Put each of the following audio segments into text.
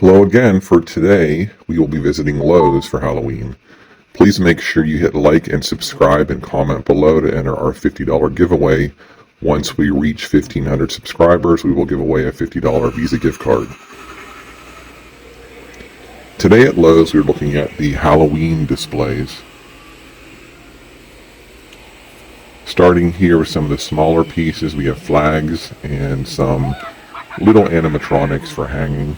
Hello again. For today, we will be visiting Lowe's for Halloween. Please make sure you hit like and subscribe and comment below to enter our $50 giveaway. Once we reach 1,500 subscribers, we will give away a $50 Visa gift card. Today at Lowe's, we're looking at the Halloween displays. Starting here with some of the smaller pieces, we have flags and some little animatronics for hanging.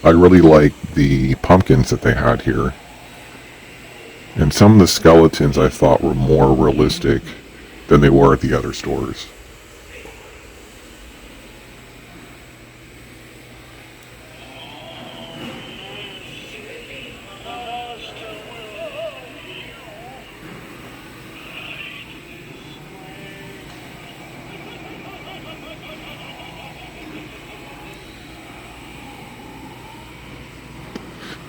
I really like the pumpkins that they had here. And some of the skeletons I thought were more realistic than they were at the other stores.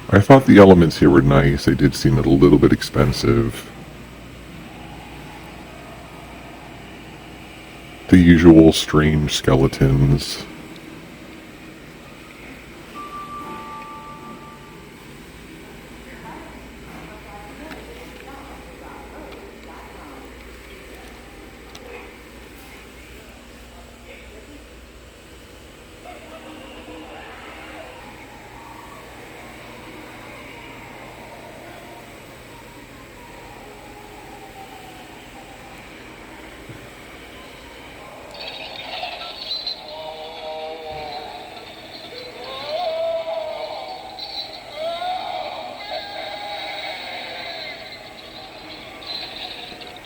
I thought the elements here were nice. They did seem a little bit expensive. The usual strange skeletons.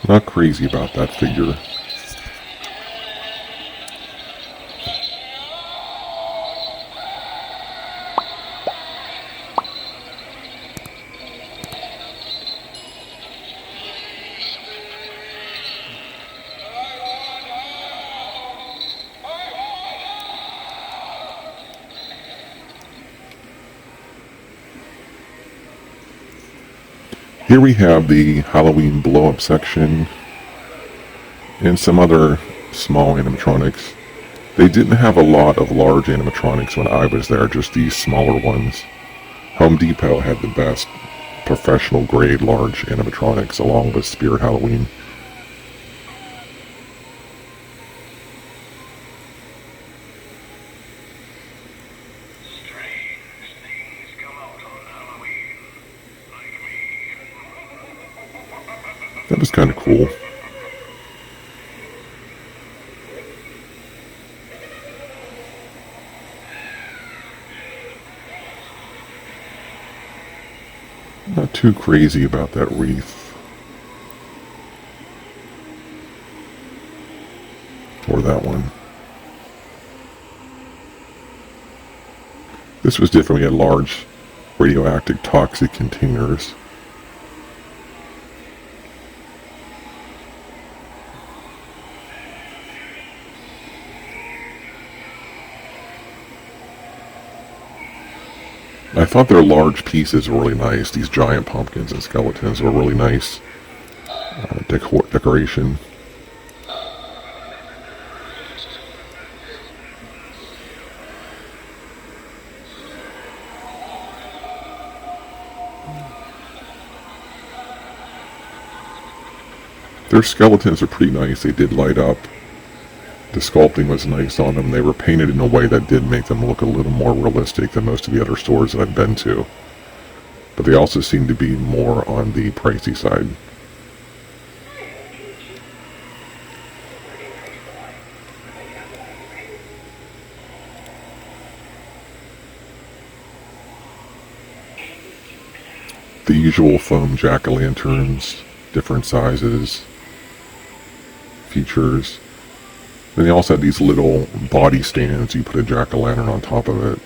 Not crazy about that figure. Here we have the Halloween blow-up section and some other small animatronics. They didn't have a lot of large animatronics when I was there, just these smaller ones. Home Depot had the best professional grade large animatronics along with Spirit Halloween. That was kind of cool. Not too crazy about that wreath. Or that one. This was different. We had large radioactive toxic containers. I thought their large pieces were really nice. These giant pumpkins and skeletons were really nice decoration. Their skeletons are pretty nice. They did light up. The sculpting was nice on them. They were painted in a way that did make them look a little more realistic than most of the other stores that I've been to. But they also seem to be more on the pricey side. The usual foam jack-o'-lanterns, different sizes, features. Then they also had these little body stands. You put a jack-o'-lantern on top of it.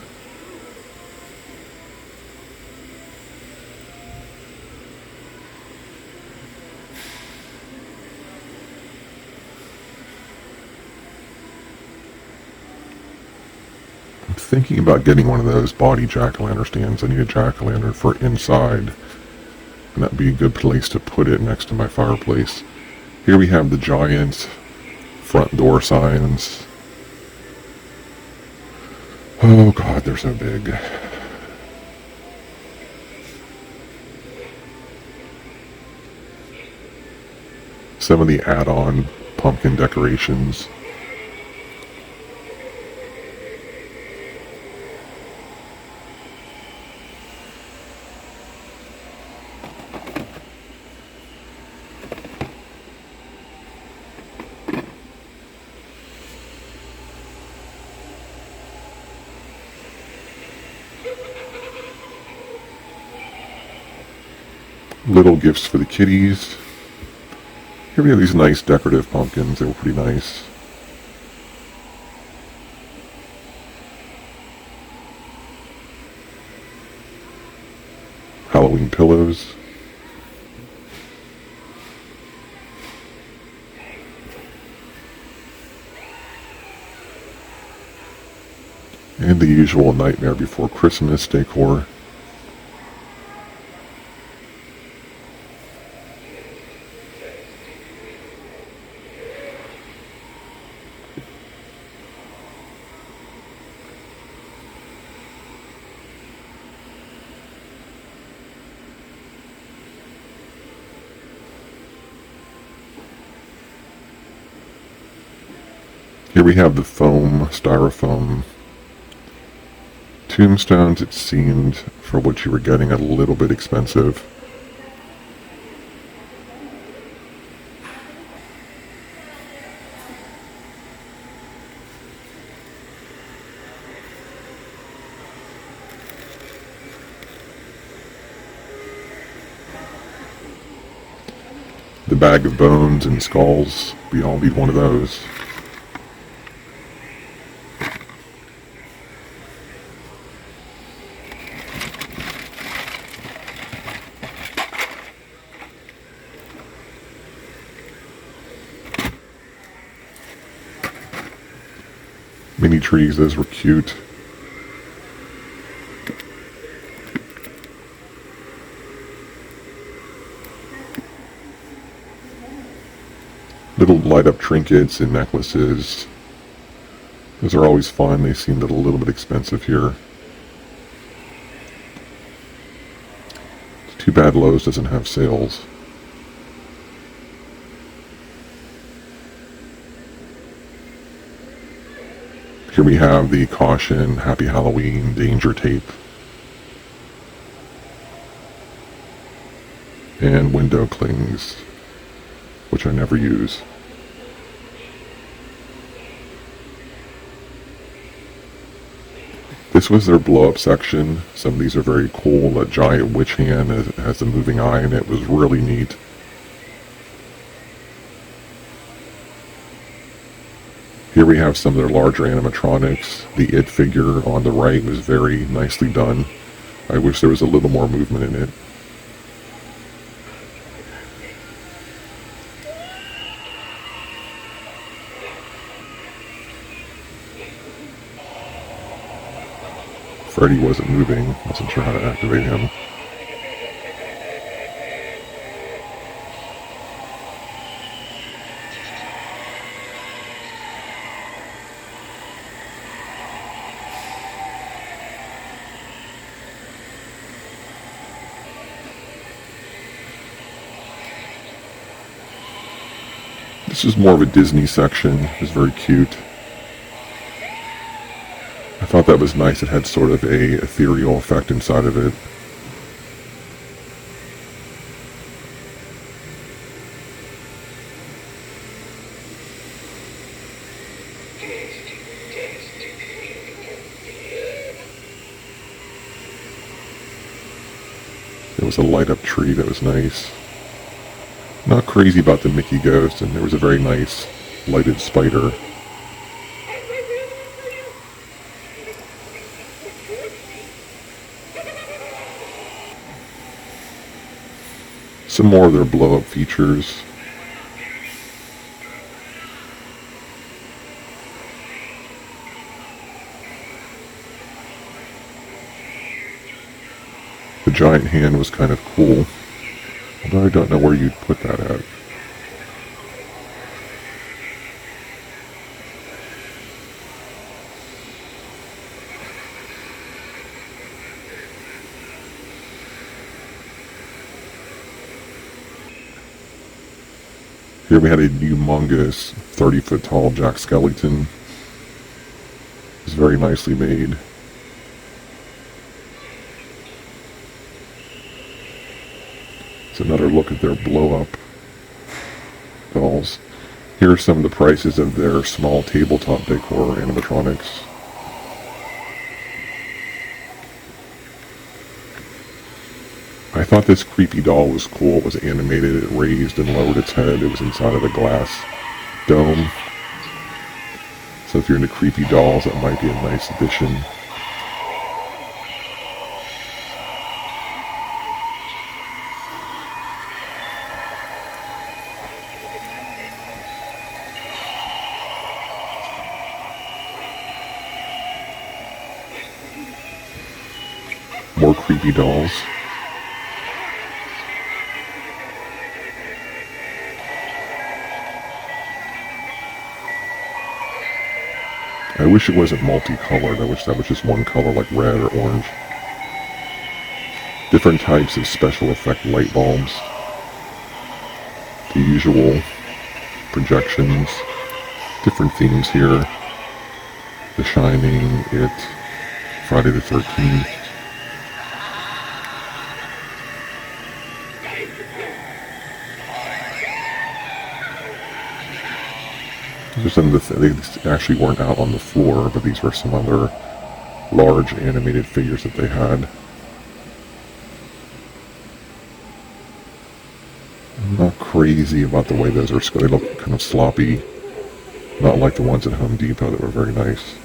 I'm thinking about getting one of those body jack-o'-lantern stands. I need a jack-o'-lantern for inside. And that'd be a good place to put it next to my fireplace. Here we have the giant front door signs. Oh god, they're so big. Some of the add-on pumpkin decorations. Little gifts for the kitties. Here we have these nice decorative pumpkins. They were pretty nice. Halloween pillows. And the usual Nightmare Before Christmas decor. Here we have the foam, styrofoam tombstones. It seemed, for what you were getting, a little bit expensive. The bag of bones and skulls, we all need one of those. Mini trees, those were cute. Little light up trinkets and necklaces. Those are always fun. They seemed a little bit expensive here. It's too bad Lowe's doesn't have sales. Here we have the caution, Happy Halloween, danger tape. And window clings, which I never use. This was their blow-up section. Some of these are very cool. That giant witch hand has a moving eye in it. It was really neat. Here we have some of their larger animatronics. The It figure on the right was very nicely done. I wish there was a little more movement in it. Freddy wasn't moving. Wasn't sure how to activate him. This is more of a Disney section. It was very cute. I thought that was nice. It had sort of a ethereal effect inside of it. There was a light up tree that was nice. Not crazy about the Mickey ghost, and there was a very nice lighted spider. Some more of their blow-up features. The giant hand was kind of cool, although I don't know where you'd put that at. Here we had a humongous 30-foot tall Jack Skellington. It's very nicely made. It's another look at their blow-up dolls. Here are some of the prices of their small tabletop decor animatronics. I thought this creepy doll was cool. It was animated, it raised and lowered its head. It was inside of a glass dome. So if you're into creepy dolls, that might be a nice addition. More creepy dolls. I wish it wasn't multicolored. I wish that was just one color, like red or orange. Different types of special effect light bulbs. The usual projections. Different themes here. The Shining, It, Friday the 13th. Some of they actually weren't out on the floor, but these were some other large animated figures that they had. I'm not crazy about the way those are. They look kind of sloppy, not like the ones at Home Depot that were very nice.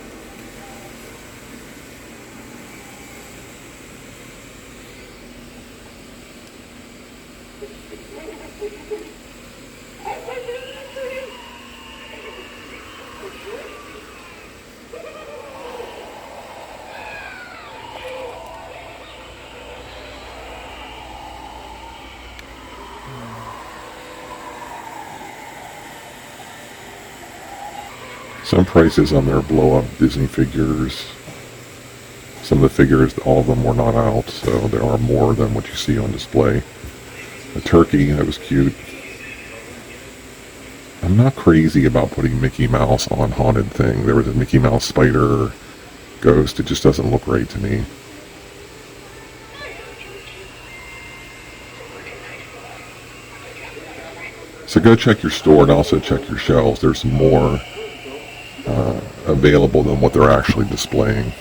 Some prices on their blow-up Disney figures. Some of the figures, all of them were not out, so there are more than what you see on display. A turkey, that was cute. I'm not crazy about putting Mickey Mouse on Haunted Thing. There was a Mickey Mouse spider ghost. It just doesn't look right to me. So go check your store and also check your shelves. There's more available than what they're actually displaying.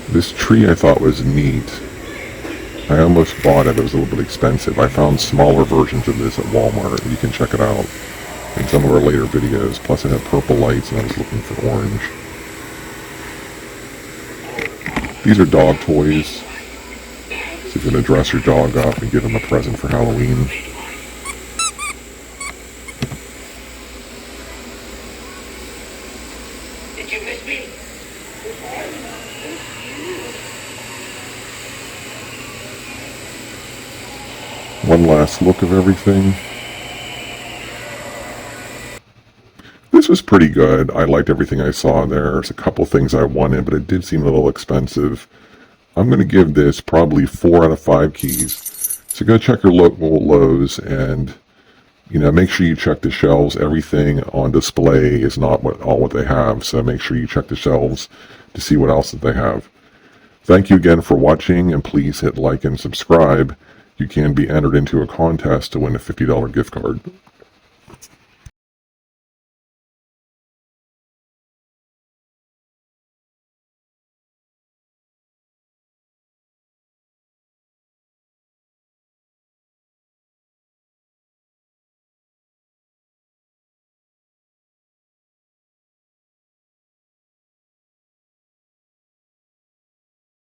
This tree I thought was neat. I almost bought it, but it was a little bit expensive. I found smaller versions of this at Walmart. You can check it out in some of our later videos. Plus it had purple lights and I was looking for orange. These are dog toys. So if you're going to dress your dog up and give him a present for Halloween. Did you miss me? One last look of everything. This was pretty good. I liked everything I saw there. There's a couple things I wanted, but it did seem a little expensive. I'm going to give this probably 4 out of 5 keys. So go check your local Lowe's and, make sure you check the shelves. Everything on display is not all what they have, so make sure you check the shelves to see what else that they have. Thank you again for watching, and please hit like and subscribe. You can be entered into a contest to win a $50 gift card.